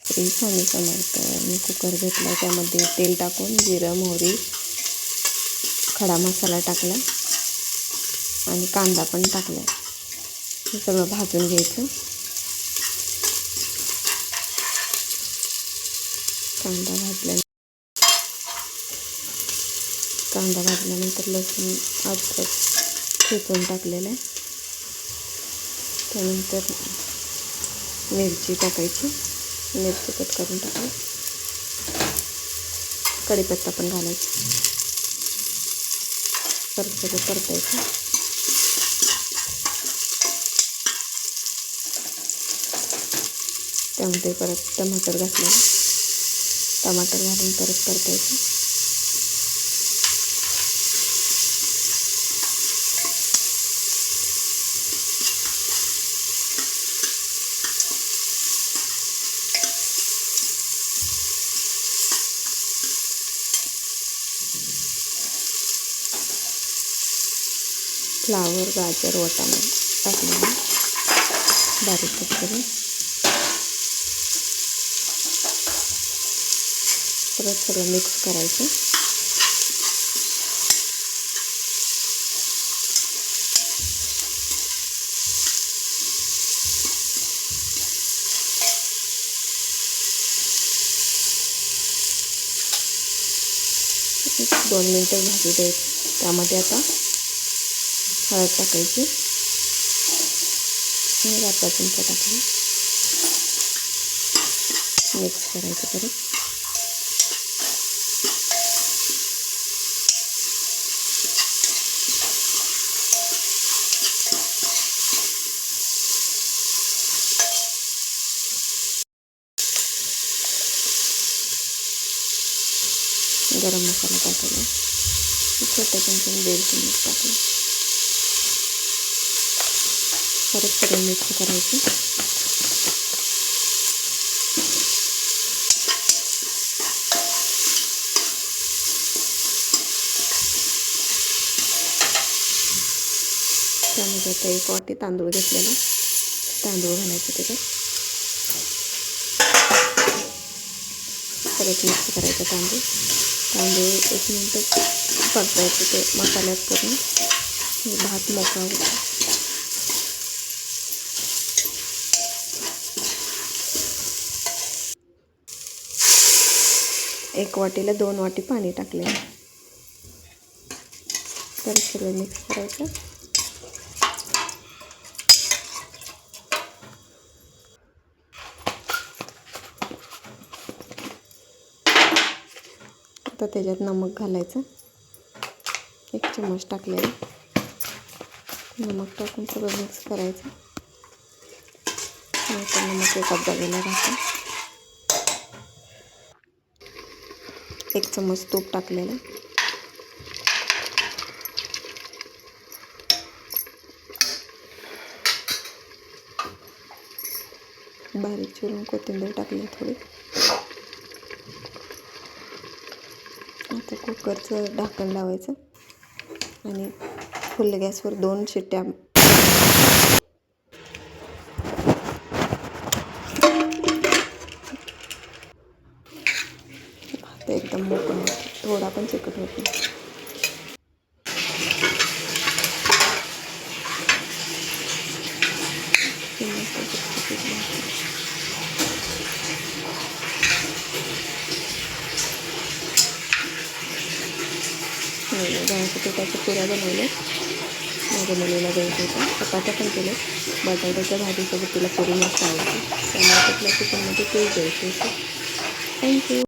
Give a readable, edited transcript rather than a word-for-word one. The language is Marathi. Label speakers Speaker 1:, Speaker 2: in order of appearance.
Speaker 1: श्री स्वामी समर्थ. मी कुकर घेतला, त्यामध्ये तेल टाकून जिरं मोहरी खडा मसाला टाकला आणि कांदा पण टाकला. हे सगळं भाजून घ्यायचं. कांदा भाजल्यानंतर लसूण अद्रक ठेचून टाकलेलं आहे. त्यानंतर मिरची टाकायची, मिरची कट करून टाकली. कढीपत्ता पण घालायचा. परत सगळं परतायचं. त्यामध्ये परत टमाटर घातलं. टमाटर घालून परत परतायचं. फ्लावर, गाजर, वाटाणा टाकलेला बारीक कट करून. परत सगळं मिक्स करायचं. एक 2 मिनटं भाजू द्यायचं. त्यामध्ये आता हळद टाकायची. आणि अर्धा चमचा टाकली. मिक्स करायचं परत. गरम मसाला टाकला. छोट्या चमच्याने 1.5 चमच टाकला. परत सगळं मिक्स करायचं. त्यामध्ये आता 1 वाटी तांदूळ घेतलेला. तांदूळ घालायचं त्याच्यात. परत मिक्स करायचं. तांदूळ 1 मिनिट परतायचं. ते मसाल्यात करून भात मोकळा होतो. एक वाटीला 2 वाटी पाणी टाकले. तर सगळं मिक्स करायचं. आता त्याच्यात नमक घालायचं. 1 चम्मच टाकलेलं. नमक टाकून सगळं मिक्स करायचं. नंतर नमक एका जागेला राहतं. 1 चम्मच तूप टाकलेलं. बारीक चिरून कोथिंबीर टाकली थोडी. आता कुकरचं ढाकण लावायचं आणि फुल गॅसवर 2 शिट्ट्या. भात एकदम मोकळा होतो. थोडा पण चिकट होत नाही. गव्हाच्या पिठाच्या पुऱ्या बनवल्या. माझ्या मुलीला द्यायचं होतं. चपात्या पण केल्या. बटाट्याच्या भाजीसोबत तिला पुरी मस्त आवडते. त्यामुळे तिथल्या चिकनमध्ये तेच द्यायचं होतं. थँक्यू.